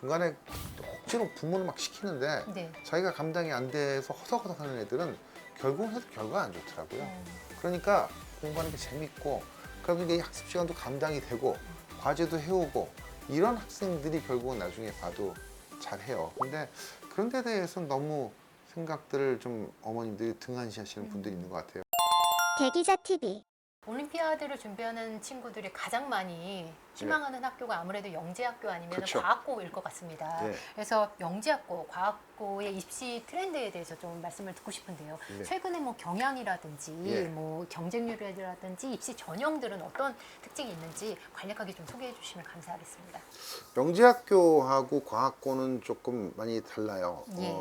중간에 억지로 부모는 막 시키는데 네. 자기가 감당이 안 돼서 허덕허덕하는 애들은 결국은 해도 결과가 안 좋더라고요. 어. 그러니까 공부하는 게 재밌고 그러면 이게 학습 시간도 감당이 되고 과제도 해오고 이런 학생들이 결국은 나중에 봐도 잘해요. 근데 그런 데 대해서는 너무 생각들을 좀 어머님들이 등한시하시는 분들이 있는 것 같아요. 대기자 TV 올림피아드를 준비하는 친구들이 가장 많이 희망하는 학교가 아무래도 영재학교 아니면 그렇죠. 과학고일 것 같습니다. 네. 그래서 영재학고, 과학고의 입시 트렌드에 대해서 좀 말씀을 듣고 싶은데요. 네. 최근에 뭐 경향이라든지 예. 뭐 경쟁률이라든지 입시 전형들은 어떤 특징이 있는지 간략하게 좀 소개해 주시면 감사하겠습니다. 영재학교하고 과학고는 조금 많이 달라요. 예.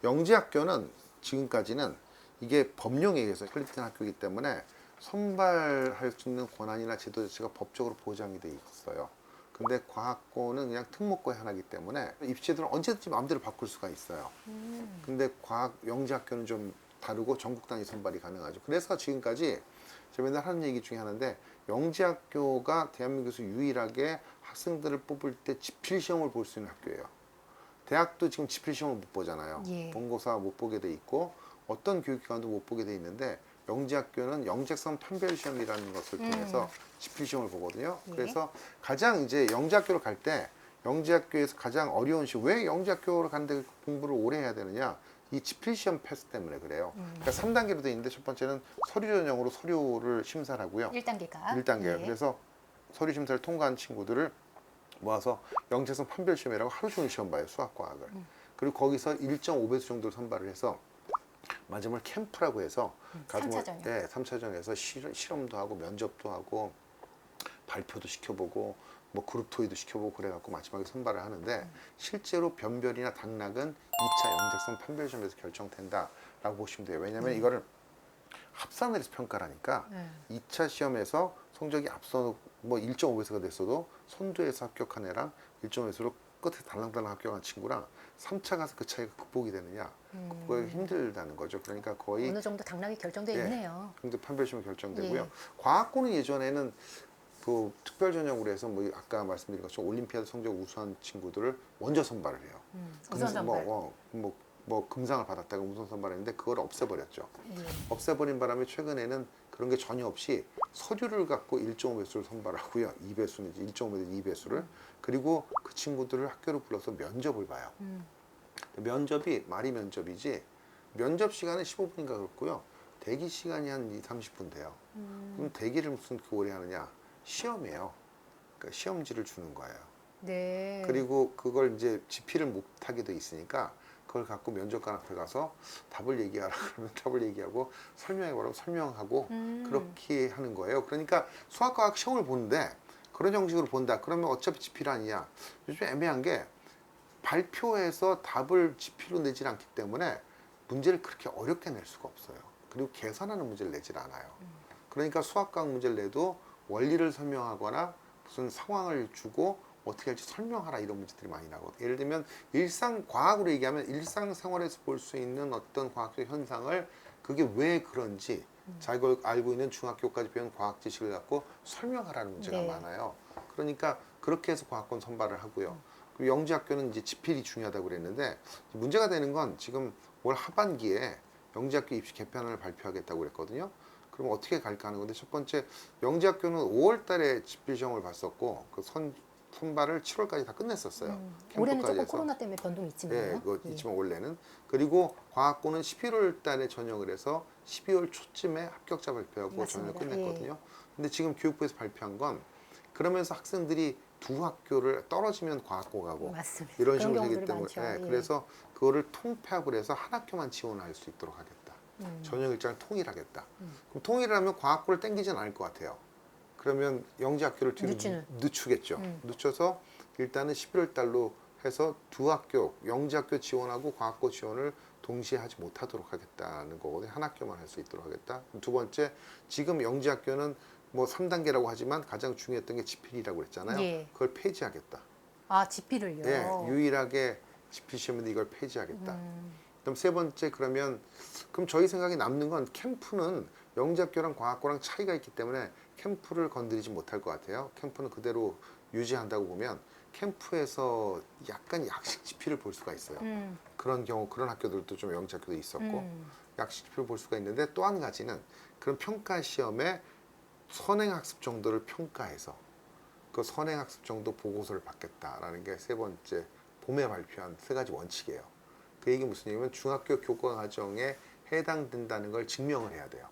영재학교는 지금까지는 이게 법령에 의해서 설립된 학교이기 때문에 선발할 수 있는 권한이나 제도 자체가 법적으로 보장이 돼 있어요. 근데 과학고는 그냥 특목고의 하나이기 때문에 입시제도는 언제든지 마음대로 바꿀 수가 있어요. 근데 영재학교는 좀 다르고 전국 단위 선발이 가능하죠. 그래서 지금까지 제가 맨날 하는 얘기 중에 하나인데 영재학교가 대한민국에서 유일하게 학생들을 뽑을 때 지필시험을 볼 수 있는 학교예요. 대학도 지금 지필시험을 못 보잖아요. 예. 본고사 못 보게 돼 있고 어떤 교육기관도 못 보게 돼 있는데 영재학교는 영재성 판별시험이라는 것을 통해서 지필시험을 보거든요. 예. 그래서 가장 이제 영재학교를 갈 때 영재학교에서 가장 어려운 시험, 왜 영재학교를 가는데 공부를 오래 해야 되느냐? 이 지필시험 패스 때문에 그래요. 그러니까 3단계로 돼 있는데 첫 번째는 서류 전형으로 서류를 심사를 하고요. 1단계가. 1단계요. 예. 그래서 서류 심사를 통과한 친구들을 모아서 영재성 판별시험이라고 하루 종일 시험 봐요. 수학과학을. 그리고 거기서 1.5배수 정도를 선발을 해서 마지막에 캠프라고 해서 가서 3차 전형. 네, 3차전에서 실험도 하고 면접도 하고 발표도 시켜보고 뭐 그룹 토의도 시켜보고 그래갖고 마지막에 선발을 하는데 실제로 변별이나 당락은 2차 영재성 판별시험에서 결정된다라고 보시면 돼요. 왜냐하면 이거를 합산을 해서 평가를 하니까 2차 시험에서 성적이 앞서 뭐 1.5배수가 됐어도 선두에서 합격한 애랑 1.5배수로 끝에 달랑달랑 합격한 친구랑 3차 가서 그 차이가 극복이 되느냐 그거 힘들다는 거죠. 그러니까 거의 어느 정도 당락이 결정되어 예. 있네요. 근데 판별시험이 결정되고요. 예. 과학고는 예전에는 그 특별 전형으로 해서 뭐 아까 말씀드린 것처럼 올림피아드 성적 우수한 친구들을 먼저 선발을 해요. 우선 선발. 뭐 금상을 받았다가 우선 선발했는데 그걸 없애버렸죠. 예. 없애버린 바람에 최근에는 그런 게 전혀 없이 서류를 갖고 1.5배수를 선발하고요. 2배수는 1.5배수 2배수를 그리고 그 친구들을 학교로 불러서 면접을 봐요. 면접이 말이 면접이지 면접 시간은 15분인가 그렇고요. 대기 시간이 한 2, 30분 돼요. 그럼 대기를 무슨 오래 하느냐? 시험이에요. 그러니까 시험지를 주는 거예요. 네. 그리고 그걸 이제 지필을 못하게 돼 있으니까 그걸 갖고 면접관 앞에 가서 답을 얘기하라 그러면 답을 얘기하고 설명해보라고 설명하고 그렇게 하는 거예요. 그러니까 수학과학 시험을 보는데 그런 형식으로 본다. 그러면 어차피 지필 아니냐. 요즘 애매한 게 발표해서 답을 지필로 내질 않기 때문에 문제를 그렇게 어렵게 낼 수가 없어요. 그리고 계산하는 문제를 내질 않아요. 그러니까 수학과학 문제를 내도 원리를 설명하거나 무슨 상황을 주고 어떻게 할지 설명하라 이런 문제들이 많이 나거든요. 예를 들면 일상과학으로 얘기하면 일상생활에서 볼 수 있는 어떤 과학적 현상을 그게 왜 그런지 자기가 알고 있는 중학교까지 배운 과학 지식을 갖고 설명하라는 문제가 네. 많아요. 그러니까 그렇게 해서 과학권 선발을 하고요. 그리고 영재학교는 이제 지필이 중요하다고 그랬는데 문제가 되는 건 지금 올 하반기에 영재학교 입시 개편안을 발표하겠다고 그랬거든요. 그럼 어떻게 갈까 하는 건데 첫 번째 영재학교는 5월 달에 지필 시험을 봤었고 그 선발을 7월까지 다 끝냈었어요. 올해는 캠프까지 조금 해서. 코로나 때문에 변동이 있지만요. 네, 그거 예. 있지만 원래는 그리고 과학고는 11월 달에 전형을 해서 12월 초쯤에 합격자 발표하고 전형을 맞습니다. 끝냈거든요. 근데 지금 교육부에서 발표한 건 그러면서 학생들이 두 학교를 떨어지면 과학고 가고 맞습니다. 이런 그런 식으로 되기 경우들이 때문에 많죠. 네, 예. 그래서 그거를 통폐합을 해서 한 학교만 지원할 수 있도록 하겠다. 전형 일정을 통일하겠다. 그럼 통일을 하면 과학고를 땡기진 않을 것 같아요. 그러면 영재학교를 뒤로 늦추겠죠. 늦춰서 일단은 11월 달로 해서 두 학교, 영재학교 지원하고 과학고 지원을 동시에 하지 못하도록 하겠다는 거거든요. 한 학교만 할 수 있도록 하겠다. 두 번째, 지금 영재학교는 뭐 3단계라고 하지만 가장 중요했던 게 지필이라고 그랬잖아요. 예. 그걸 폐지하겠다. 아, 지필을요? 네, 유일하게 지필 시험인데 이걸 폐지하겠다. 그럼 세 번째 그럼 저희 생각에 남는 건 캠프는 영재학교랑 과학고랑 차이가 있기 때문에 캠프를 건드리지 못할 것 같아요. 캠프는 그대로 유지한다고 보면 캠프에서 약간 약식 지필을 볼 수가 있어요. 그런 경우 그런 학교들도 좀 영재학교도 있었고 약식 지필을 볼 수가 있는데 또 한 가지는 그런 평가 시험에 선행학습 정도를 평가해서 그 선행학습 정도 보고서를 받겠다라는 게 세 번째 봄에 발표한 세 가지 원칙이에요. 그 얘기 무슨 얘기냐면 중학교 교과 과정에 해당된다는 걸 증명을 해야 돼요.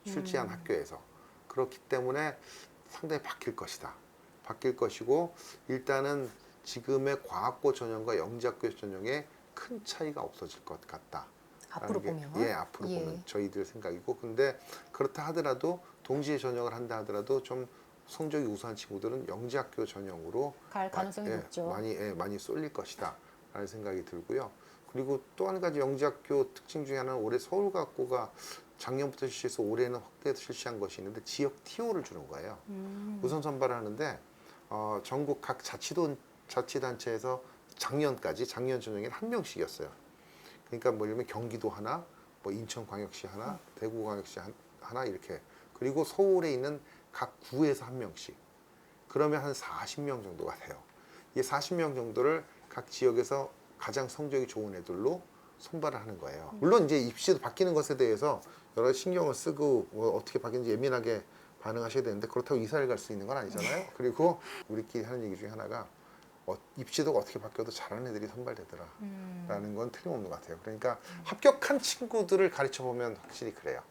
출제한 학교에서. 그렇기 때문에 상당히 바뀔 것이다. 바뀔 것이고 일단은 지금의 과학고 전형과 영재학교 전형에 큰 차이가 없어질 것 같다. 앞으로 게, 보면 예, 앞으로 보면 저희들 생각이고 근데 그렇다 하더라도 동시에 전형을 한다 하더라도 좀 성적이 우수한 친구들은 영재학교 전형으로 갈 가능성이 높죠. 많이 쏠릴 것이다 라는 생각이 들고요. 그리고 또 한 가지 영재학교 특징 중에 하나는 올해 서울과학고가 작년부터 실시해서 올해는 확대해서 실시한 것이 있는데 지역 TO를 주는 거예요. 우선 선발을 하는데 전국 각 자치단체에서 작년까지 작년 전형에는 한 명씩이었어요. 그러니까 뭐 예를 들면 경기도 하나, 뭐 인천광역시 하나, 대구광역시 하나 이렇게 그리고 서울에 있는 각 구에서 한 명씩 그러면 한 40명 정도가 돼요. 이 40명 정도를 각 지역에서 가장 성적이 좋은 애들로 선발을 하는 거예요. 물론 이제 입시도 바뀌는 것에 대해서 여러 가지 신경을 쓰고 뭐 어떻게 바뀌는지 예민하게 반응하셔야 되는데 그렇다고 이사를 갈 수 있는 건 아니잖아요. 그리고 우리끼리 하는 얘기 중에 하나가 입시도가 어떻게 바뀌어도 잘하는 애들이 선발되더라 라는 건 틀림없는 것 같아요. 그러니까 합격한 친구들을 가르쳐 보면 확실히 그래요.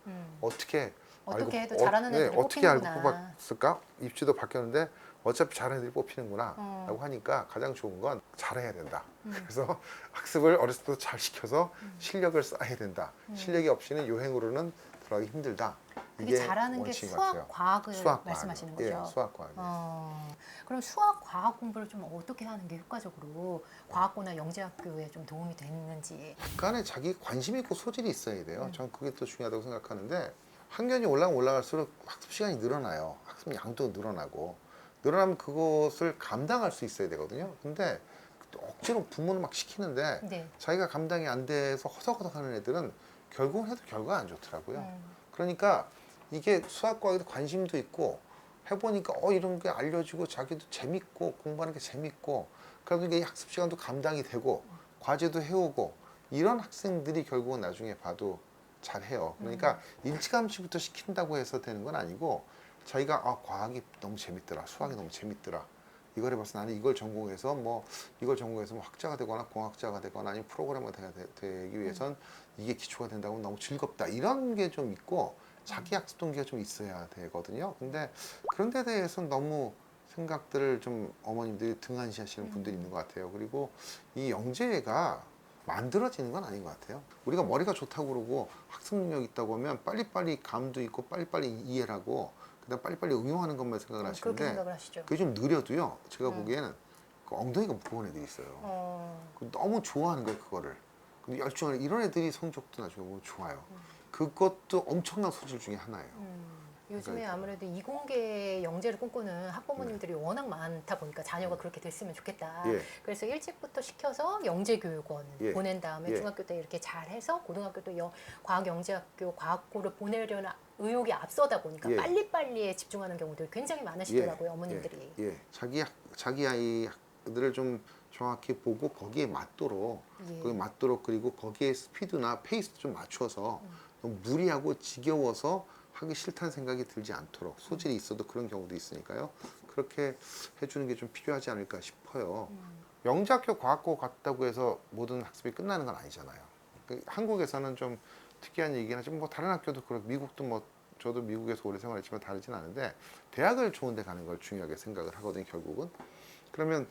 어떻게 해도 잘하는 애들이 어떻게 알고 뽑히는구나. 뽑았을까? 입시도 바뀌었는데 어차피 잘하는 애들이 뽑히는구나 라고 하니까 가장 좋은 건 잘해야 된다. 그래서 학습을 어렸을 때부터 잘 시켜서 실력을 쌓아야 된다. 실력이 없이는 요행으로는 들어가기 힘들다. 그게 잘하는 게 원칙인 것 수학, 같아요. 과학을 수학, 말씀하시는 과학이요. 거죠? 예, 수학, 과학. 그럼 수학, 과학 공부를 좀 어떻게 하는 게 효과적으로 과학고나 영재학교에 좀 도움이 됐는지. 약간의 자기 관심 있고 소질이 있어야 돼요. 전 그게 또 중요하다고 생각하는데 학년이 올라갈수록 학습 시간이 늘어나요. 학습 양도 늘어나고 늘어나면 그것을 감당할 수 있어야 되거든요. 근데 또 억지로 부모는 막 시키는데 네. 자기가 감당이 안 돼서 허덕허덕하는 애들은 결국은 해도 결과가 안 좋더라고요. 그러니까 이게 수학과학에도 관심도 있고 해보니까 이런 게 알려지고 자기도 재밌고 공부하는 게 재밌고 그러다 보니까 이 학습 시간도 감당이 되고 과제도 해오고 이런 학생들이 결국은 나중에 봐도 잘해요. 그러니까 일찌감치부터 시킨다고 해서 되는 건 아니고 자기가 과학이 너무 재밌더라, 수학이 너무 재밌더라. 이걸 해봐서 나는 이걸 전공해서 뭐 학자가 되거나 공학자가 되거나 아니면 프로그래머가 되기 위해선 이게 기초가 된다고 하면 너무 즐겁다. 이런 게 좀 있고 자기 학습 동기가 좀 있어야 되거든요. 근데 그런 데 대해서는 너무 생각들을 좀 어머님들이 등한시하시는 분들이 있는 것 같아요. 그리고 이 영재가 만들어지는 건 아닌 것 같아요. 우리가 머리가 좋다고 그러고 학습 능력 있다고 하면 빨리빨리 감도 있고 빨리빨리 이해를 하고 그다음 빨리빨리 응용하는 것만 생각을 그렇게 하시는데 생각을 하시죠. 그게 좀 느려도요. 제가 보기에는 그 엉덩이가 무거운 애들이 있어요. 너무 좋아하는 거예요, 그거를. 근데 열중하는 이런 애들이 성적도 나중에 보면 좋아요. 그것도 엄청난 소질 중에 하나예요. 요즘에 그러니까 아무래도 이공계 영재를 꿈꾸는 학부모님들이 워낙 많다 보니까 자녀가 그렇게 됐으면 좋겠다. 예. 그래서 일찍부터 시켜서 영재교육원 예. 보낸 다음에 예. 중학교 때 이렇게 잘해서 고등학교 또 과학영재학교 과학고를 보내려는 의욕이 앞서다 보니까 예. 빨리빨리에 집중하는 경우들이 굉장히 많으시더라고요, 어머님들이. 예. 자기 아이들을 좀 정확히 보고 거기에 맞도록 그리고 거기에 스피드나 페이스도 좀 맞춰서 너무 무리하고 지겨워서 하기 싫다는 생각이 들지 않도록 소질이 있어도 그런 경우도 있으니까요. 그렇게 해주는 게 좀 필요하지 않을까 싶어요. 영재학교 과학고 갔다고 해서 모든 학습이 끝나는 건 아니잖아요. 한국에서는 좀 특이한 얘기긴 하지만 뭐 다른 학교도 그렇고 미국도 뭐 저도 미국에서 오래 생활했지만 다르진 않은데 대학을 좋은 데 가는 걸 중요하게 생각을 하거든요, 결국은. 그러면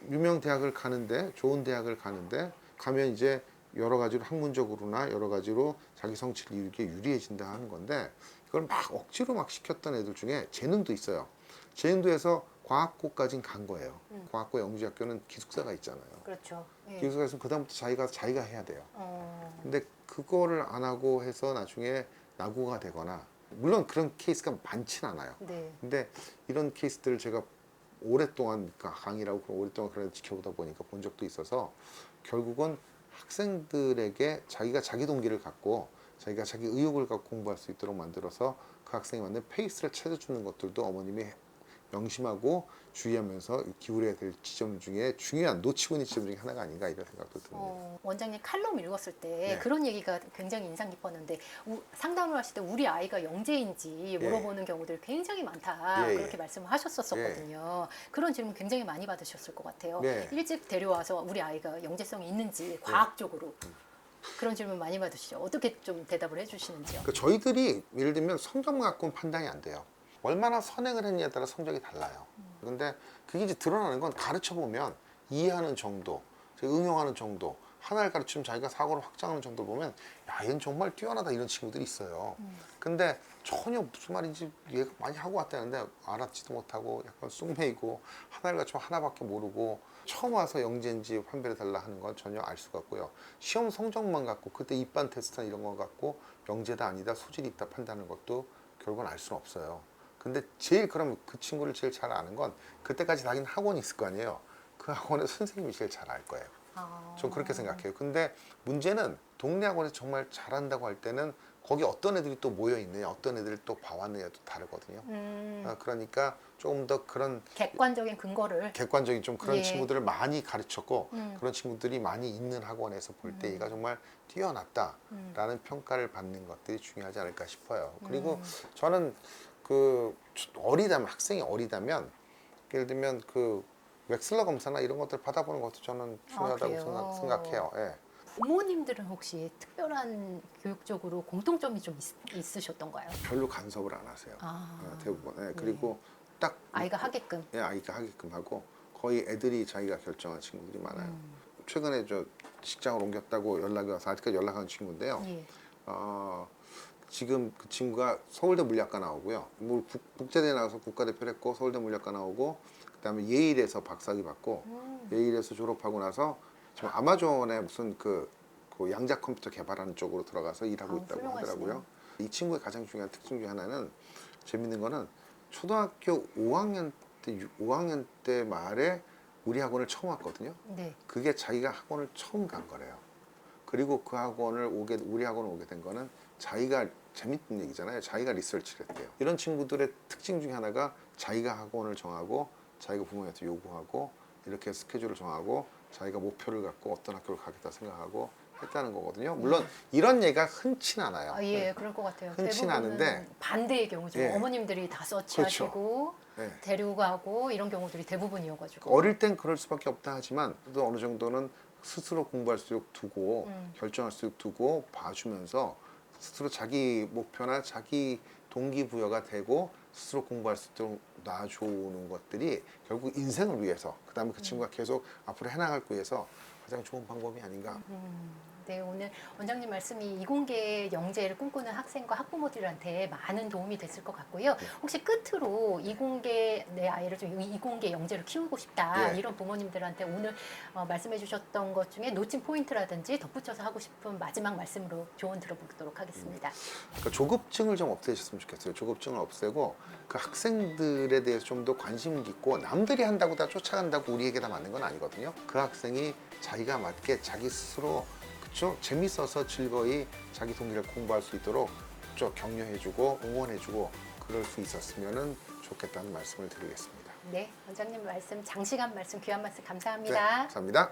유명 대학을 가는데 좋은 대학을 가는데 가면 이제 여러 가지로 학문적으로나 여러 가지로 자기 성취를 이루기에 유리해진다 하는 건데 그걸 막 억지로 막 시켰던 애들 중에 재능도 있어요. 재능도 해서 과학고까지는 간 거예요. 과학고 영재학교는 기숙사가 있잖아요. 그렇죠. 예. 기숙사가 있으면 그다음부터 자기가 해야 돼요. 근데 그거를 안 하고 해서 나중에 낙오가 되거나 물론 그런 케이스가 많진 않아요. 네. 근데 이런 케이스들을 제가 오랫동안 강의라고 오랫동안 그런 걸 지켜보다 보니까 본 적도 있어서 결국은 학생들에게 자기가 자기 동기를 갖고 자기가 자기 의욕을 갖고 공부할 수 있도록 만들어서 그 학생이 맞는 페이스를 찾아주는 것들도 어머님이 명심하고 주의하면서 기울여야 될 지점 중에 중요한 놓치고 있는 지점 중에 하나가 아닌가 이런 생각도 듭니다. 원장님 칼럼 읽었을 때 네. 그런 얘기가 굉장히 인상 깊었는데 상담을 하실 때 우리 아이가 영재인지 물어보는 경우들이 굉장히 많다 예, 예. 그렇게 말씀을 하셨었거든요. 그런 질문 굉장히 많이 받으셨을 것 같아요. 네. 일찍 데려와서 우리 아이가 영재성이 있는지 과학적으로 그런 질문 많이 받으시죠. 어떻게 좀 대답을 해주시는지요? 그러니까 저희들이 예를 들면 성적만 갖고는 판단이 안 돼요. 얼마나 선행을 했느냐에 따라 성적이 달라요. 근데 그게 이제 드러나는 건 가르쳐 보면 이해하는 정도, 응용하는 정도, 하나를 가르치면 자기가 사고를 확장하는 정도 보면 야, 얘는 정말 뛰어나다 이런 친구들이 있어요. 근데 전혀 무슨 말인지 얘가 많이 하고 왔다는데 알아듣지도 못하고 약간 쑥매이고 하나를 가르치면 하나밖에 모르고 처음 와서 영재인지 판별해 달라 하는 건 전혀 알 수가 없고요. 시험 성적만 갖고 그때 입반 테스트나 이런 거 갖고 영재다 아니다 소질이 있다 판단하는 것도 결국은 알 수는 없어요. 근데 제일 그러면 그 친구를 제일 잘 아는 건 그때까지 다닌 학원이 있을 거 아니에요. 그 학원의 선생님이 제일 잘 알 거예요. 전 그렇게 생각해요. 근데 문제는 동네 학원에서 정말 잘한다고 할 때는 거기 어떤 애들이 또 모여 있느냐, 어떤 애들이 또 봐왔느냐도 다르거든요. 그러니까 조금 더 그런 객관적인 근거를 객관적인 좀 그런 예. 친구들을 많이 가르쳤고 그런 친구들이 많이 있는 학원에서 볼 때 얘가 정말 뛰어났다라는 평가를 받는 것들이 중요하지 않을까 싶어요. 그리고 저는 그 어리다면 학생이 어리다면 예를 들면 그 웩슬러 검사나 이런 것들 받아보는 것도 저는 중요하다고 그래요? 생각해요. 예. 부모님들은 혹시 특별한 교육적으로 공통점이 좀 있으셨던가요? 별로 간섭을 안 하세요. 대부분. 예. 그리고 딱 아이가 하게끔. 예, 아이가 하게끔 하고 거의 애들이 자기가 결정한 친구들이 많아요. 최근에 저 직장을 옮겼다고 연락이 와서 아직까지 연락하는 친구인데요. 예. 지금 그 친구가 서울대 물리학과 나오고요. 뭐 국제대회 나가서 국가대표를 했고 서울대 물리학과 나오고 그다음에 예일에서 박사학위 받고 예일에서 졸업하고 나서 지금 아마존에 무슨 그 양자 컴퓨터 개발하는 쪽으로 들어가서 일하고 있다고 훌륭하시네요. 하더라고요. 이 친구의 가장 중요한 특징 중에 하나는 재밌는 거는 초등학교 5학년 때 말에 우리 학원을 처음 왔거든요. 네. 그게 자기가 학원을 처음 간 거래요. 그리고 그 학원을 우리 학원을 오게 된 거는 자기가 재밌는 얘기잖아요. 자기가 리서치를 했대요. 이런 친구들의 특징 중에 하나가 자기가 학원을 정하고 자기가 부모님한테 요구하고 이렇게 스케줄을 정하고 자기가 목표를 갖고 어떤 학교를 가겠다 생각하고 했다는 거거든요. 물론 이런 얘기가 흔치는 않아요. 예, 그럴 것 같아요. 흔치는 대부분은 않은데 반대의 경우죠. 예. 어머님들이 다 서치하시고 네. 데려가고 이런 경우들이 대부분이어가지고. 어릴 땐 그럴 수밖에 없다 하지만 또 어느 정도는 스스로 공부할 수 있도록 두고 결정할 수 있도록 두고 봐주면서 스스로 자기 목표나 자기 동기부여가 되고 스스로 공부할 수 있도록 놔주는 것들이 결국 인생을 위해서 그 다음에 그 친구가 계속 앞으로 해나가기 위해서 가장 좋은 방법이 아닌가. 네, 오늘 원장님 말씀이 이공계 영재를 꿈꾸는 학생과 학부모들한테 많은 도움이 됐을 것 같고요. 혹시 끝으로 이공계 내 아이를 좀 이공계 영재를 키우고 싶다 예. 이런 부모님들한테 오늘 말씀해 주셨던 것 중에 놓친 포인트라든지 덧붙여서 하고 싶은 마지막 말씀으로 조언 들어보도록 하겠습니다. 그러니까 조급증을 좀 없애셨으면 좋겠어요. 조급증을 없애고 그 학생들에 대해서 좀 더 관심 있고 남들이 한다고 다 쫓아간다고 우리에게 다 맞는 건 아니거든요. 그 학생이 자기가 맞게 자기 스스로 그쵸? 재밌어서 즐거이 자기 동기를 공부할 수 있도록 격려해주고 응원해주고 그럴 수 있었으면 좋겠다는 말씀을 드리겠습니다. 네, 원장님 말씀 장시간 말씀 귀한 말씀 네, 감사합니다. 감사합니다.